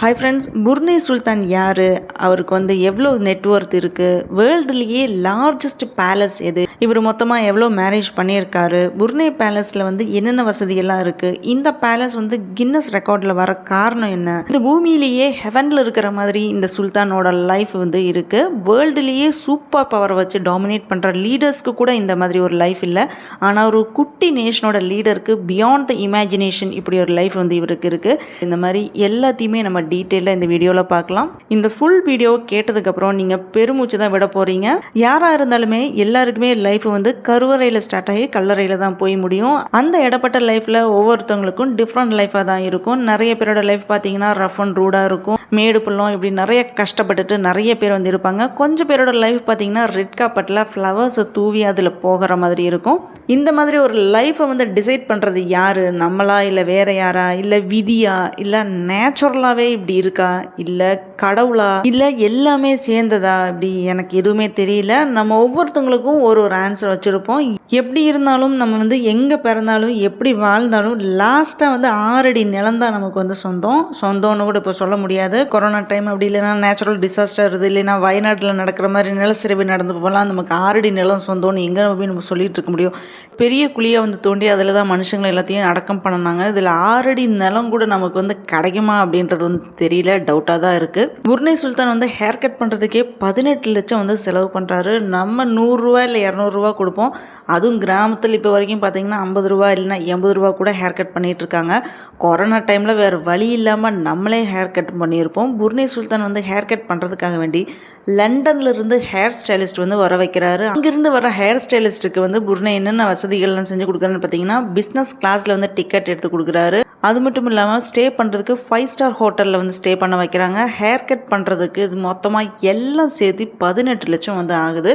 Hi friends, புர்னே சுல்தான் யார், அவருக்கு எவ்வளோ நெட்ஒர்த் இருக்குது, வேர்ல்டுலேயே லார்ஜஸ்ட் பேலஸ் எது, இவர் மொத்தமாக எவ்வளோ மேரேஜ் பண்ணியிருக்காரு, புர்னே பேலஸில் என்னென்ன வசதியெல்லாம் இருக்குது, இந்த பேலஸ் கின்னஸ் ரெக்கார்டில் வர காரணம் என்ன, இந்த பூமியிலேயே ஹெவனில் இருக்கிற மாதிரி இந்த சுல்தானோட லைஃப் இருக்குது. வேர்ல்டுலேயே சூப்பர் பவரை வச்சு டாமினேட் பண்ணுற லீடர்ஸ்க்கு கூட இந்த மாதிரி ஒரு லைஃப் இல்லை. ஆனால் ஒரு குட்டி நேஷனோட லீடருக்கு பியாண்ட் த இமேஜினேஷன் இப்படி ஒரு லைஃப் இவருக்கு இருக்குது. இந்த மாதிரி எல்லாத்தையுமே நம்ம டீட்டெயிலாக இந்த வீடியோவில் பார்க்கலாம். இந்த ஃபுல் வீடியோவை கேட்டதுக்கப்புறம் நீங்கள் பெருமூச்சு தான் விட போகிறீங்க. யாராக இருந்தாலுமே எல்லாருக்குமே லைஃப் கருவறையில் ஸ்டார்ட் ஆகி கல்லறையில் தான் போய் முடியும். அந்த இடப்பட்ட லைஃப்பில் ஒவ்வொருத்தவங்களுக்கும் டிஃப்ரெண்ட் லைஃபாக தான் இருக்கும். நிறைய பேரோட லைஃப் பார்த்தீங்கன்னா ரஃப் அண்ட் ரூடாக இருக்கும், மேடு பள்ளம், இப்படி நிறைய கஷ்டப்பட்டுட்டு நிறைய பேர் இருப்பாங்க. கொஞ்சம் பேரோட லைஃப் பார்த்தீங்கன்னா ரெட் கார்பெட்டில் ஃப்ளவர்ஸை தூவி அதில் போகிற மாதிரி இருக்கும். இந்த மாதிரி ஒரு லைஃப்பை டிசைட் பண்ணுறது யார், நம்மளா இல்லை வேற யாரா, இல்லை விதியா, இல்லை நேச்சுரலாகவே இப்படி இருக்கா, இல்லை கடவுளா, இல்லை எல்லாமே சேர்ந்ததா, இப்படி எனக்கு எதுவுமே தெரியல. நம்ம ஒவ்வொருத்தவங்களுக்கும் ஒரு ஆன்சர் வச்சுருப்போம். எப்படி இருந்தாலும் நம்ம எங்கே பிறந்தாலும் எப்படி வாழ்ந்தாலும் லாஸ்ட்டாக 6 அடி நிலம் தான் நமக்கு சொந்தம்னு கூட இப்போ சொல்ல முடியாது. கொரோனா டைம் அப்படி இல்லைன்னா நேச்சுரல் டிசாஸ்டர் இது இல்லைன்னா வயநாட்டில் நடக்கிற மாதிரி நிலச்சரிவு நடந்து போகலாம், நமக்கு 6 அடி நிலம் சொந்தம்னு எங்கே போய் நம்ம சொல்லிட்டு இருக்க முடியும். பெரிய குழியை தோண்டி அதில் தான் மனுஷங்களை எல்லாத்தையும் அடக்கம் பண்ணாங்க. இதில் 6 அடி நிலம் கூட நமக்கு கிடைக்குமா அப்படின்றது தெரியல, டவுட்டாக தான் இருக்குது. புர்னே சுல்தான் ஹேர் கட் பண்ணுறதுக்கே 18 லட்சம் செலவு பண்ணுறாரு. நம்ம 100 ரூபா இல்லை 200 ரூபா கொடுப்போம். அதுவும் கிராமத்தில் இப்போ வரைக்கும் பார்த்தீங்கன்னா 50 ரூபா இல்லைன்னா 80 ரூபா கூட ஹேர் கட் பண்ணிகிட்டு இருக்காங்க. கொரோனா டைமில் வேறு வழி இல்லாமல் நம்மளே ஹேர் கட் பண்ணியிருப்போம். புர்னே சுல்தான் ஹேர் கட் பண்ணுறதுக்காக வேண்டி லண்டன்லேருந்து ஹேர் ஸ்டைலிஸ்ட் வர வைக்கிறாரு. அங்கேருந்து வர ஹேர் ஸ்டைலிஸ்ட்டுக்கு புர்னே என்னென்ன வசதிகள்லாம் செஞ்சு கொடுக்குறாருன்னு பார்த்தீங்கன்னா பிஸ்னஸ் கிளாஸில் டிக்கெட் எடுத்து கொடுக்குறாரு. அது மட்டும் இல்லாமல் ஸ்டே பண்ணுறதுக்கு 5 ஸ்டார் ஹோட்டலில் ஸ்டே பண்ண வைக்கிறாங்க. ஹேர் கட் பண்ணுறதுக்கு இது மொத்தமாக எல்லாம் சேர்த்து 18 லட்சம் ஆகுது.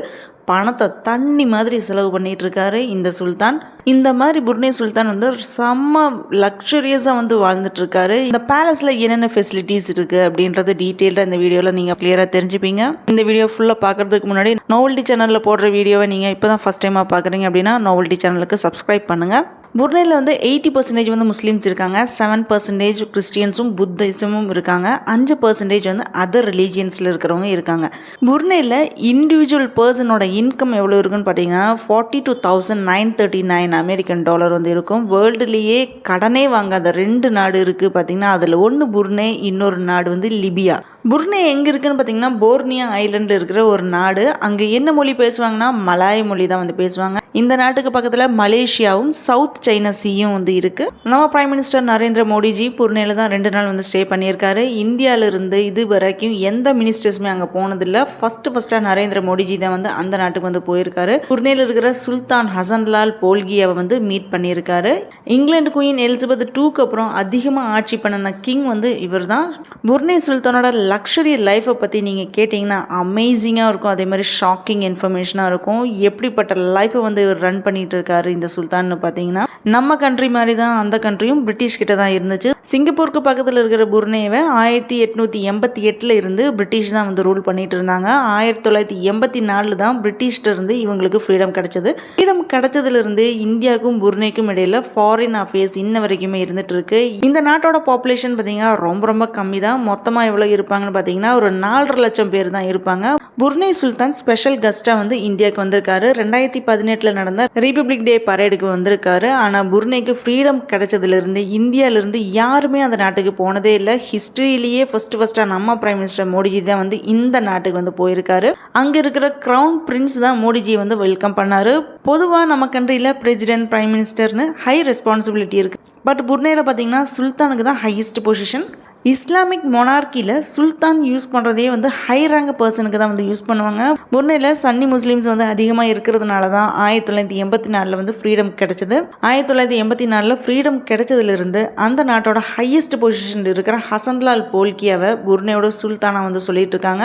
பணத்தை தண்ணி மாதிரி செலவு பண்ணிட்டு இருக்காரு இந்த சுல்தான். இந்த மாதிரி புர்னே சுல்தான் செம்ம லக்ஸரியஸாக வாழ்ந்துட்டு இருக்காரு. இந்த பேலஸில் என்னென்ன ஃபெசிலிட்டிஸ் இருக்குது அப்படின்றது டீட்டெயிலாக இந்த வீடியோவில் நீங்கள் கிளியராக தெரிஞ்சுப்பீங்க. இந்த வீடியோ ஃபுல்லாக பார்க்குறதுக்கு முன்னாடி நோவல்டி சேனலில் போடுற வீடியோவை நீங்கள் இப்போ தான் ஃபஸ்ட் டைமாக பார்க்குறீங்க அப்படின்னா நோவல்டி சேனலுக்கு சப்ஸ்கிரைப் பண்ணுங்கள். புர்னேல 80% முஸ்லீம்ஸ் இருக்காங்க, 7% கிறிஸ்டியன்ஸும் புத்திசமும் இருக்காங்க, 5% அதர் ரிலீஜியன்ஸில் இருக்கிறவங்க இருக்காங்க. புர்னேல இண்டிவிஜுவல் பர்சனோட இன்கம் எவ்வளோ இருக்குன்னு பார்த்தீங்கன்னா $42,939 அமெரிக்கன் டாலர் இருக்கும். வேர்ல்டுலேயே கடனே வாங்காத 2 நாடு இருக்குது பார்த்தீங்கன்னா, அதில் ஒன்று புர்னே, இன்னொரு நாடு லிபியா. புர்னே எங்கே இருக்குன்னு பார்த்தீங்கன்னா போர்னியா ஐலண்டில் இருக்கிற ஒரு நாடு. அங்கே என்ன மொழி பேசுவாங்கன்னா மலாய் மொழி தான் பேசுவாங்க. இந்த நாட்டுக்கு பக்கத்தில் மலேசியாவும் சவுத் சைனா சீயும் இருக்குது. நம்ம பிரைம் மினிஸ்டர் நரேந்திர மோடிஜி புர்னேல தான் 2 நாள் ஸ்டே பண்ணியிருக்காரு. இந்தியாவிலிருந்து இது வரைக்கும் எந்த மினிஸ்டர்ஸுமே அங்கே போனதில்லை. ஃபஸ்ட்டாக நரேந்திர மோடிஜி தான் அந்த நாட்டுக்கு போயிருக்காரு. புர்னேல இருக்கிற சுல்தான் ஹசன்லால் போல்கியாவை மீட் பண்ணியிருக்காரு. இங்கிலாந்து குயின் எலிசபெத் 2க்கு அப்புறம் அதிகமாக ஆட்சி பண்ணின கிங் இவர் தான். புர்னே சுல்தானோட லக்ஸரி லைஃப்பை பற்றி நீங்கள் கேட்டிங்கன்னா அமேசிங்காக இருக்கும். அதே மாதிரி ஷாக்கிங் இன்ஃபர்மேஷனாக இருக்கும். எப்படிப்பட்ட லைஃப்பை இவர் ரன் பண்ணிட்டு இருக்காரு இந்த சுல்தான்னு பார்த்தீங்கன்னா, நம்ம கண்ட்ரி மாதிரி தான் அந்த கண்ட்ரியும் பிரிட்டிஷ் கிட்ட தான் இருந்துச்சு. சிங்கப்பூருக்கு பக்கத்தில் இருக்கிற புர்னேவை 1888 இருந்து பிரிட்டிஷ் தான் ரூல் பண்ணிட்டு இருந்தாங்க. 1984 தான் பிரிட்டிஷ்ட இருந்து இவங்களுக்கு ஃப்ரீடம் கிடைச்சது. ஃப்ரீடம் கிடைச்சதுலேருந்து இந்தியாவுக்கும் புர்னேக்கும் இடையில ஃபாரின் அஃபேர்ஸ் இன்ன வரைக்குமே இருந்துட்டு இருக்கு. இந்த நாட்டோட பாப்புலேஷன் பார்த்தீங்கன்னா ரொம்ப கம்மி தான். மொத்தமாக எவ்வளோ இருப்பாங்கன்னு பார்த்தீங்கன்னா ஒரு 4.5 லட்சம் பேர் தான் இருப்பாங்க. புர்னே சுல்தான் ஸ்பெஷல் கெஸ்ட்டாக இந்தியாவுக்கு வந்திருக்காரு. 2018 நடந்த ரிபப்ளிக் டே பரேடுக்கு வந்திருக்காரு. ஆனால் புர்னேக்கு ஃப்ரீடம் கிடைச்சதுலேருந்து இந்தியாவிலிருந்து யாருமே அந்த நாட்டுக்கு போனதே இல்லை. ஹிஸ்ட்ரியிலேயே ஃபஸ்ட்டாக நம்ம பிரைம் மினிஸ்டர் மோடிஜி தான் இந்த நாட்டுக்கு போயிருக்காரு. அங்கே இருக்கிற கிரவுன் பிரின்ஸ் தான் மோடிஜி வெல்கம் பண்ணாரு. பொதுவாக நம்ம கண்ட்ரியில் பிரசிடென்ட், பிரைம் மினிஸ்டர்னு ஹை ரெஸ்பான்சிபிலிட்டி இருக்குது. பட் புர்னேல பார்த்தீங்கன்னா சுல்தானுக்கு தான் ஹையஸ்ட் பொசிஷன். இஸ்லாமிக் மொனார்க்கியில் சுல்தான் யூஸ் பண்ணுறதே ஹை ரேங்க் பர்சனுக்கு தான் யூஸ் பண்ணுவாங்க. புர்னேல சன்னி முஸ்லீம்ஸ் அதிகமாக இருக்கிறதுனால தான் 1984 ஃப்ரீடம் கிடைச்சது. 1984 ஃப்ரீடம் கிடைச்சதுலேருந்து அந்த நாட்டோட ஹையஸ்ட் பொசிஷன் இருக்கிற ஹசன்லால் போல்கியாவை புர்னேயோட சுல்தானா சொல்லிட்டு இருக்காங்க.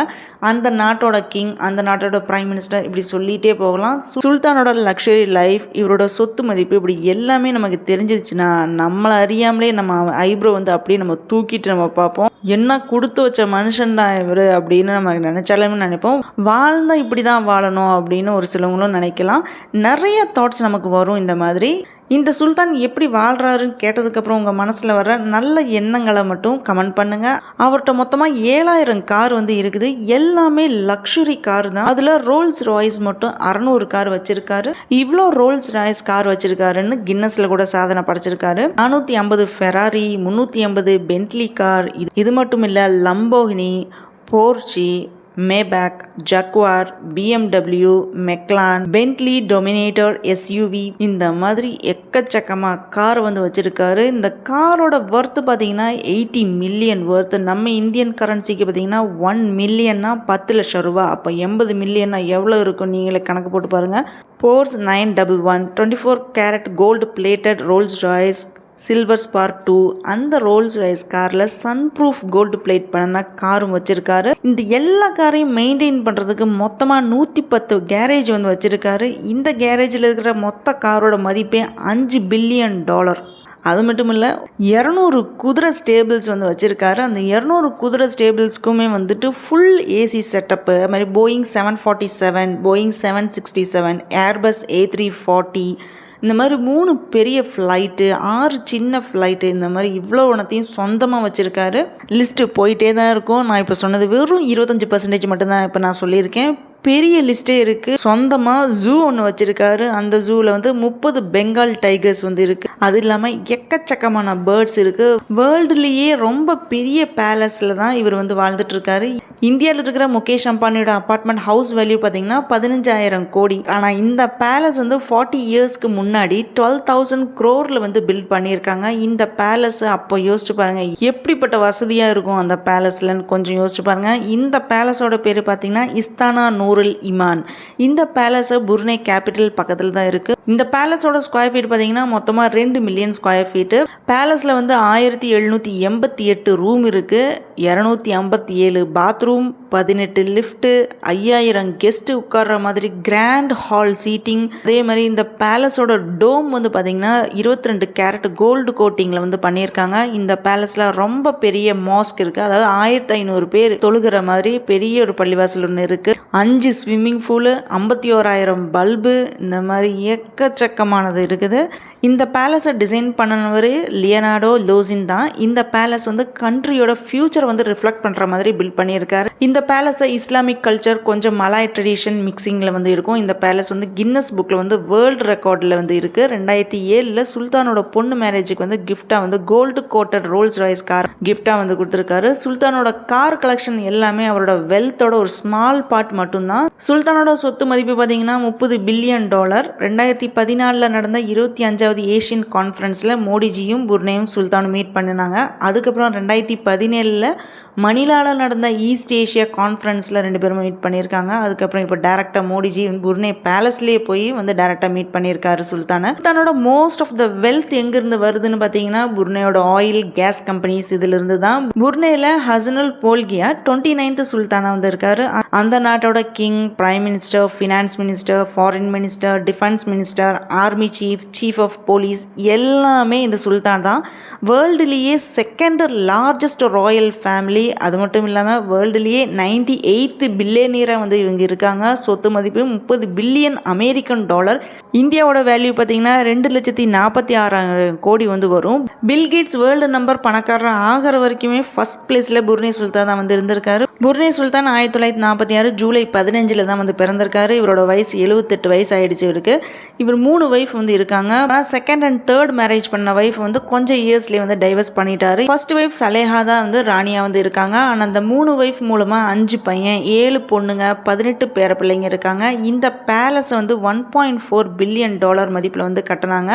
அந்த நாட்டோட கிங், அந்த நாட்டோட பிரைம் மினிஸ்டர், இப்படி சொல்லிகிட்டே போகலாம். சுல்தானோட லக்ஸரி லைஃப், இவரோட சொத்து மதிப்பு, இப்படி எல்லாமே நமக்கு தெரிஞ்சிருச்சுன்னா நம்மளை அறியாமலே நம்ம ஐப்ரோ அப்படியே நம்ம தூக்கிட்டு நம்ம பார்ப்போம். என்ன கொடுத்து வச்ச மனுஷன்டா இவர் அப்படின்னு நம்ம நினைச்சாலுமே நினைப்போம். வாழ்ந்தால் இப்படி தான் வாழணும் அப்படின்னு ஒரு சிலவங்களும் நினைக்கலாம். நிறைய தாட்ஸ் நமக்கு வரும் இந்த மாதிரி. இந்த சுல்தான் எப்படி வாழ்கிறாருன்னு கேட்டதுக்கப்புறம் உங்கள் மனசில் வர நல்ல எண்ணங்களை மட்டும் கமெண்ட் பண்ணுங்கள். அவர்கிட்ட மொத்தமாக 7000 கார் வந்து இருக்குது. எல்லாமே லக்ஸுரி கார் தான். அதில் ரோல்ஸ் ராய்ஸ் மட்டும் 600 கார் வச்சுருக்காரு. இவ்வளோ ரோல்ஸ் ராய்ஸ் கார் வச்சுருக்காருன்னு கின்னஸில் கூட சாதனை படைச்சிருக்காரு. 450 ஃபெராரி, 380 பென்ட்லி கார். இது மட்டும் இல்லை, Lamborghini, Porsche, Maybach, Jaguar, BMW, McLaren, Bentley Dominator SUV, இந்த மாதிரி எக்கச்சக்கமாக கார் வந்து வச்சுருக்காரு. இந்த காரோட ஒர்த்து பார்த்தீங்கன்னா 80 மில்லியன் ஒர்த்து. நம்ம இந்தியன் கரன்சிக்கு பார்த்தீங்கன்னா 1 மில்லியன்னா 10 லட்சம் ரூபா. அப்போ 80 மில்லியன்னா எவ்வளோ இருக்கும் நீங்களே கணக்கு போட்டு பாருங்கள். Porsche 911 24 carat gold plated Rolls Royce silver spark 2, அந்த ரோல்ஸ் ராய்ஸ் காரில் சன்ப்ரூஃப் கோல்டு பிளேட் பண்ண காரும் வச்சுருக்காரு. இந்த எல்லா காரையும் மெயின்டைன் பண்ணுறதுக்கு மொத்தமாக 110 கேரேஜ் வந்து வச்சுருக்காரு. இந்த கேரேஜில் இருக்கிற மொத்த காரோட மதிப்பே $5 பில்லியன். அது மட்டும் இல்லை, 200 குதிரை ஸ்டேபிள்ஸ் வந்து வச்சுருக்காரு. அந்த 200 குதிரை ஸ்டேபிள்ஸ்க்குமே வந்துட்டு ஃபுல் ஏசி செட்டப்பு. அது மாதிரி போயிங் 747, போயிங் 767, ஏர்பஸ் A340, இந்த மாதிரி 3 பெரிய ஃப்ளைட்டு, 6 சின்ன ஃப்ளைட்டு, இந்த மாதிரி இவ்வளோ ஒன்றத்தையும் சொந்தமாக வச்சுருக்காரு. லிஸ்ட்டு போயிட்டே தான் இருக்கும். நான் இப்போ சொன்னது வெறும் 25% மட்டும்தான் இப்போ நான் சொல்லியிருக்கேன். பெரிய லிஸ்ட்டே இருக்குது. சொந்தமாக ஜூ ஒன்று வச்சுருக்காரு. அந்த ஜூவில் வந்து 30 பெங்கால் டைகர்ஸ் வந்து இருக்குது. அது இல்லாமல் எக்கச்சக்கமான பேர்ட்ஸ் இருக்குது. வேர்ல்டுலேயே ரொம்ப பெரிய பேலஸில் தான் இவர் வந்து வாழ்ந்துட்டுருக்காரு. இந்தியாவில் இருக்கிற முகேஷ் அம்பானியோட அப்பார்ட்மெண்ட் ஹவுஸ் வேல்யூ பார்த்தீங்கன்னா 15,000 கோடி. ஆனால் இந்த பேலஸ் வந்து 40 இயர்ஸ்க்கு முன்னாடி 12,000 crore வந்து பில்ட் பண்ணியிருக்காங்க. இந்த பேலஸ் அப்போ யோசிச்சு பாருங்கள் எப்படிப்பட்ட வசதியாக இருக்கும் அந்த பேலஸ்லன்னு கொஞ்சம் யோசிச்சு பாருங்கள். இந்த பேலஸோட பேர் பார்த்தீங்கன்னா இஸ்தானா நூருல் இமான். இந்த பேலஸ் புர்னே கேபிட்டல் பக்கத்தில் தான் இருக்குது. இந்த பேலஸோட ஸ்கொயர் ஃபீட் பார்த்தீங்கன்னா மொத்தமாக 2 மில்லியன் ஸ்கொயர் ஃபீட்டு. பேலஸில் வந்து 1788 ரூம் இருக்குது, 257 பாத்ரூம், 18 லிஃப்ட்டு, 5000 கெஸ்ட்டு உட்கார்ற மாதிரி கிராண்ட் ஹால் சீட்டிங். அதே மாதிரி இந்த பேலஸோட டோம் வந்து பார்த்தீங்கன்னா 22 கேரட் கோல்டு கோட்டிங்கில் வந்து பண்ணியிருக்காங்க. இந்த பேலஸில் ரொம்ப பெரிய மாஸ்க் இருக்குது. அதாவது 1500 பேர் தொழுகிற மாதிரி பெரிய ஒரு பள்ளிவாசல் ஒன்று இருக்குது. 5 ஸ்விம்மிங் பூலு, 51,000 பல்பு, இந்த மாதிரி எக்கச்சக்கமானது இருக்குது. இந்த பேலஸை டிசைன் பண்ணவர் லியனார்டோ லோசின் தான். இந்த பேலஸ் வந்து கண்ட்ரியோட ஃபியூச்சர் வந்து ரிஃப்ளெக்ட் பண்ணுற மாதிரி பில்ட் பண்ணியிருக்காரு. இந்த பேலஸை இஸ்லாமிக் கல்ச்சர் கொஞ்சம் மலாய் ட்ரெடிஷன் மிக்சிங்கில் வந்து இருக்கும். இந்த பேலஸ் வந்து கின்னஸ் புக்கில் வந்து வேர்ல்டு ரெக்கார்டில் வந்து இருக்குது. 2007 சுல்தானோட பொண்ணு மேரேஜுக்கு வந்து கிஃப்டாக வந்து gold coated Rolls Royce car கிஃப்டாக வந்து கொடுத்துருக்காரு. சுல்தானோட கார் கலெக்ஷன் எல்லாமே அவரோட வெல்த்தோட ஒரு ஸ்மால் பார்ட் மட்டும்தான். சுல்தானோட சொத்து மதிப்பு பார்த்தீங்கன்னா $30 பில்லியன். 2014 நடந்த 25வது ஏஷியன் கான்ஃபரன்ஸில் மோடிஜியும் புர்னேயும் சுல்தானும் மீட் பண்ணினாங்க. அதுக்கப்புறம் 2017 மணிலாவில் நடந்த ஈஸ்ட் ஏஷியா கான்ஃபரன்ஸில் 2 பேரும் மீட் பண்ணியிருக்காங்க. அதுக்கப்புறம் இப்போ டேரெக்டாக மோடிஜி புர்னே பேலஸ்லேயே போய் வந்து டேரெக்டாக மீட் பண்ணியிருக்காரு சுல்தானை. தன்னோட மோஸ்ட் ஆஃப் த வெல்த் எங்கேருந்து வருதுன்னு பார்த்தீங்கன்னா புர்னேயோட ஆயில் கேஸ் கம்பெனிஸ் இதிலிருந்து தான். புர்னேயில் ஹசனுல் போல்கியா 29th சுல்தானா வந்து இருக்காரு. அந்த நாட்டோட king, prime minister, finance minister, foreign minister, defence minister, army chief, chief of police எல்லாமே இந்த சுல்தான் தான். வேர்ல்டுலேயே 2nd லார்ஜஸ்ட் ராயல் ஃபேமிலி. அது மட்டும் இல்லாமல் வேர்ல்டுலேயே 98th பில்லியனியராக வந்து இவங்க இருக்காங்க. சொத்து மதிப்பு $30 பில்லியன் அமெரிக்கன். இந்தியாவோட வேல்யூ பார்த்தீங்கன்னா 2,46,000 கோடி வந்து வரும். பில்கேட்ஸ் வேர்ல்டு நம்பர் பணக்காரர் ஆகிற வரைக்குமே ஃபர்ஸ்ட் பிளேஸில் புர்னே சுல்தான் தான் வந்து இருந்திருக்காரு. புர்னே சுல்தான் 1946 ஜூலை 15 தான் வந்து பிறந்திருக்காரு. இவரோட வயசு 78 வயசு ஆயிடுச்சு இவருக்கு. இவர் 3 ஒய்ஃப் வந்து இருக்காங்க. ஆனால் 2nd and 3rd மேரேஜ் பண்ண ஒய்ஃப் வந்து கொஞ்சம் இயர்ஸ்லேயே வந்து டைவர்ஸ் பண்ணிட்டாரு. ஃபர்ஸ்ட் ஒய்ஃப் சலேஹா தான் வந்து ராணியா வந்து இருக்காங்க. ஆனால் அந்த 3 ஒய்ஃப் மூலமாக 5 பையன், 7 பொண்ணுங்க, 18 பேர பிள்ளைங்க இருக்காங்க. இந்த பேலஸை வந்து $1.4 பில்லியன் மதிப்பில் வந்து கட்டினாங்க.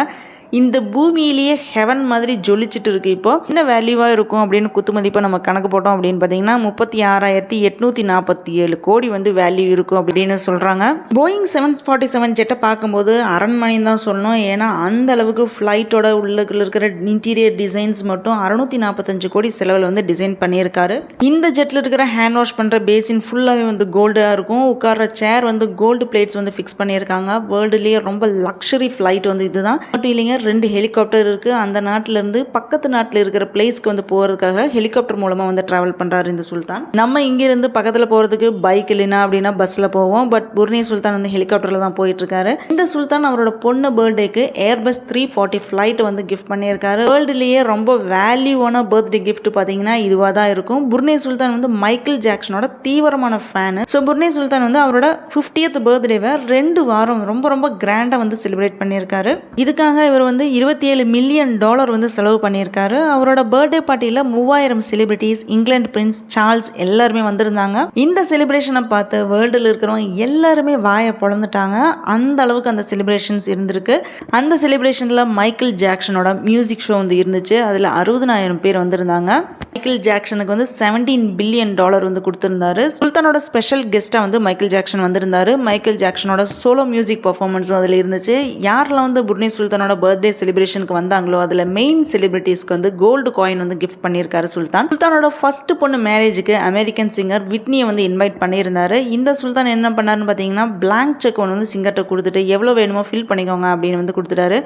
இந்த பூமியிலேயே ஹெவன் மாதிரி ஜொலிச்சுட்டு இருக்கு. இப்போ என்ன வேல்யூவாக இருக்கும் அப்படின்னு குத்து மதிப்பை நம்ம கணக்கு போட்டோம் அப்படின்னு பார்த்தீங்கன்னா 36,847 கோடி வந்து வேல்யூ இருக்கும் அப்படின்னு சொல்கிறாங்க. போயிங் 747 ஜெட்டை பார்க்கும்போது அரண்மனைன்னு தான் சொல்லணும். ஏன்னா அந்த அளவுக்கு ஃப்ளைட்டோட உள்ளுக்குள்ள இருக்கிற இன்டீரியர் டிசைன்ஸ் மட்டும் 645 கோடி செலவில் வந்து டிசைன் பண்ணியிருக்காரு. இந்த ஜெட்டில் இருக்கிற ஹேண்ட் வாஷ் பண்ணுற பேசின் ஃபுல்லாகவே வந்து கோல்டாக இருக்கும். உட்கார்ற சேர் வந்து கோல்டு பிளேட்ஸ் வந்து ஃபிக்ஸ் பண்ணியிருக்காங்க. வேர்ல்டுலேயே ரொம்ப லக்ஸரி ஃப்ளைட் வந்து இதுதான். மட்டும் இல்லைங்க, 2 ஹெலிகாப்டர் இருக்குது. அந்த நாட்டிலேருந்து பக்கத்து நாட்டில் இருக்கிற பிளேஸ்க்கு வந்து போகிறதுக்காக ஹெலிகாப்டர் மூலமாக வந்து ட்ராவல் பண்ணுறாரு இந்த சுல்தான். நம்ம இங்கேருந்து பக்கத்தில் போகிறதுக்கு பைக் இல்லைனா அப்படின்னா பஸ்ஸில் போவோம். பட் புர்னே சுல்தான் வந்து ஹெலிகாப்டரில் தான் போயிட்டுருக்காரு. இந்த சுல்தான் அவரோட பொண்ணு பர்த்டேக்கு ஏர்பஸ் 340 ஃப்ளைட் வந்து கிஃப்ட் பண்ணியிருக்காரு. வேர்ல்டுலேயே ரொம்ப வேல்யூவான பர்த்டே கிஃப்ட் பார்த்தீங்கன்னா இதுவாக தான் இருக்கும். புர்னே சுல்தான் வந்து மைக்கேல் ஜாக்சனோட தீவிரமான ஃபேனு. ஸோ புர்னே சுல்தான் வந்து அவரோட 50th பர்த்டேவை 2 வாரம் ரொம்ப கிராண்டாக வந்து செலிப்ரேட் பண்ணியிருக்காரு. இதுக்காக இவர் வந்து $27 மில்லியன் வந்து செலவு பண்ணியிருக்காரு. அவரோட பர்த்டே பார்ட்டியில் 3000 செலிபிரிட்டிஸ், இங்கிலாந்து பிரின்ஸ் சார்ல்ஸ் எல்லாருமே வந்திருந்தாங்க. இந்த செலிப்ரேஷனை பார்த்து வேர்ல்டில் இருக்கிறவங்க எல்லாருமே வாயை பொழந்துட்டாங்க. அந்த அளவுக்கு அந்த செலிப்ரேஷன்ஸ் இருந்திருக்கு. அந்த செலிப்ரேஷனில் மைக்கேல் ஜாக்சனோட மியூசிக் ஷோ வந்து இருந்துச்சு. அதில் 60,000 பேர் வந்திருந்தாங்க. மைக்கேல் ஜாக்சனுக்கு வந்து $17 பில்லியன் வந்து கொடுத்திருந்தாரு. சுல்தானோட ஸ்பெஷல் கெஸ்ட்டாக வந்து மைக்கேல் ஜாக்சன் வந்திருந்தாரு. மைக்கேல் ஜாக்சனோட சோலோ மியூசிக் பர்ஃபார்மன்ஸும் அதில் இருந்துச்சு. யாரெல்லாம் வந்து புர்னே சுல்தானோட பர்த்டே செலிப்ரேஷனுக்கு வந்தாங்களோ அதில் மெயின் செலிபிரிட்டிஸ்க்கு வந்து கோல்டு காயின் வந்து கிஃப்ட் பண்ணியிருக்காரு சுல்தான். சுல்தானோட ஃபர்ஸ்ட் பொண்ணு மேரேஜுக்கு அமெரிக்கன் சிங்கர் விட்னியை வந்து இன்வைட் பண்ணியிருந்தாரு. இந்த சுல்தான் என்ன பண்ணாருன்னு பார்த்தீங்கன்னா பிளாங்க் செக் ஒன்று வந்து சிங்கர்கிட்ட கொடுத்துட்டு எவ்வளோ வேணுமோ ஃபில் பண்ணிக்கோங்க அப்படின்னு வந்து கொடுத்துட்டாரு.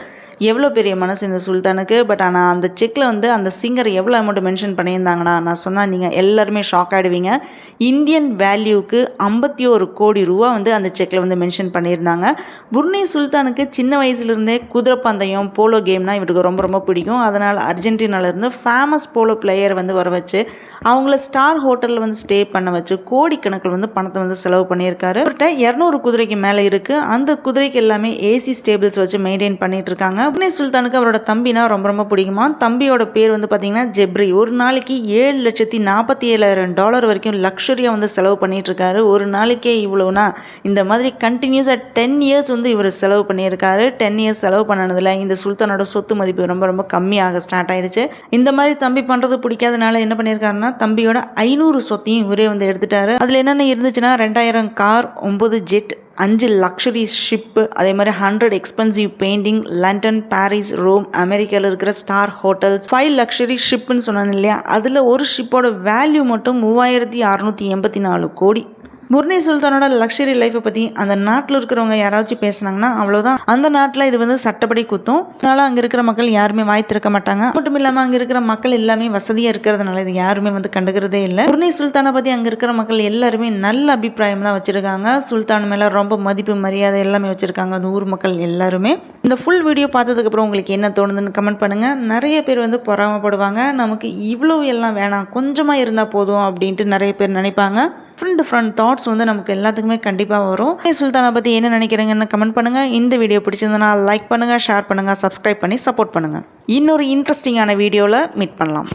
எவ்வளோ பெரிய மனசு இந்த சுல்தானுக்கு. பட் ஆனால் அந்த செக்கில் வந்து அந்த சிங்கர் எவ்வளோ அமௌண்ட் மென்ஷன் பண்ணியிருந்தாங்கன்னா நான் சொன்னால் நீங்கள் எல்லாருமே ஷாக் ஆகிடுவீங்க. இந்தியன் வேல்யூக்கு 51 கோடி ரூபா வந்து அந்த செக்கில் வந்து மென்ஷன் பண்ணியிருந்தாங்க. புர்னே சுல்தானுக்கு சின்ன வயசுலேருந்தே குதிரை பந்தயம் போலோ கேம்னா இவருக்கு ரொம்ப பிடிக்கும். அதனால் அர்ஜென்டினாவிலேருந்து ஃபேமஸ் போலோ பிளேயர் வந்து வர வச்சு அவங்கள ஸ்டார் ஹோட்டலில் வந்து ஸ்டே பண்ண வச்சு கோடிக்கணக்கில் வந்து பணத்தை வந்து செலவு பண்ணியிருக்காரு. அவர்கிட்ட 200 குதிரைக்கு மேலே இருக்குது. அந்த குதிரைக்கு எல்லாமே ஏசி ஸ்டேபிள்ஸ் வச்சு மெயின்டைன் பண்ணிட்டு இருக்காங்க. புர்னே சுல்தானுக்கு அவரோட தம்பினா ரொம்ப பிடிக்குமா. தம்பியோட பேர் வந்து பார்த்தீங்கன்னா ஜெப்ரி. ஒரு நாளைக்கு $7,47,000 வரைக்கும் லக்ஸரியாக வந்து செலவு பண்ணிட்டு இருக்காரு. ஒரு நாளைக்கே இவ்வளோனா இந்த மாதிரி கண்டினியூஸாக 10 இயர்ஸ் வந்து இவர் செலவு பண்ணியிருக்காரு. 10 இயர்ஸ் செலவு பண்ணதில் இந்த சுல்தானோட சொத்து மதிப்பு ரொம்ப கம்மியாக ஸ்டார்ட் ஆயிடுச்சு. இந்த மாதிரி தம்பி பண்ணுறது பிடிக்காதனால என்ன பண்ணியிருக்காருன்னா தம்பியோட 500 சொத்தையும் இவரே வந்து எடுத்துட்டாரு. அதில் என்னென்ன இருந்துச்சுன்னா 2000 கார், 9 ஜெட், 5 லக்ஸரி ஷிப்பு, அதே மாதிரி 100 expensive painting, London, Paris, Rome, அமெரிக்காவில் இருக்கிற ஸ்டார் ஹோட்டல்ஸ், 5 லக்ஸரி ஷிப்புன்னு சொன்னாங்க இல்லையா, அதில் ஒரு ஷிப்போட வேல்யூ மட்டும் 3684 கோடி. புர்னே சுல்தானோட லக்ஸரி லைஃப்பை பற்றி அந்த நாட்டில் இருக்கிறவங்க யாராச்சும் பேசுனாங்கன்னா அவ்வளோதான். அந்த நாட்டில் இது வந்து சட்டப்படி குத்தும். அதனால் அங்கே இருக்கிற மக்கள் யாருமே வாய் திறக்க மாட்டாங்க. மட்டும் இல்லாமல் அங்கே இருக்கிற மக்கள் எல்லாமே வசதியாக இருக்கிறதுனால இது யாருமே வந்து கண்டுக்கிறதே இல்லை. புர்னே சுல்தானை பற்றி அங்கே இருக்கிற மக்கள் எல்லாருமே நல்ல அபிப்பிராயம் தான் வச்சுருக்காங்க. சுல்தான் மேலே ரொம்ப மதிப்பு மரியாதை எல்லாமே வச்சுருக்காங்க அந்த ஊர் மக்கள் எல்லாருமே. இந்த ஃபுல் வீடியோ பார்த்ததுக்கப்புறம் உங்களுக்கு என்ன தோணுதுன்னு கமெண்ட் பண்ணுங்கள். நிறைய பேர் வந்து பொறாமப்படுவாங்க. நமக்கு இவ்வளோ எல்லாம் வேணாம், கொஞ்சமாக இருந்தால் போதும் அப்படின்ட்டு நிறைய பேர் நினைப்பாங்க. டிஃப்ரெண்ட் தாட்ஸ் வந்து நமக்கு எல்லாத்துக்குமே கண்டிப்பாக வரும். சுல்தானை பற்றி என்ன நினைக்கிறீங்கன்னு கமெண்ட் பண்ணுங்கள். இந்த வீடியோ பிடிச்சிருந்தனா லைக் பண்ணுங்கள், ஷேர் பண்ணுங்கள், சப்ஸ்கிரைப் பண்ணி சப்போர்ட் பண்ணுங்கள். இன்னொரு இன்ட்ரெஸ்டிங்கான வீடியோவில் மீட் பண்ணலாம்.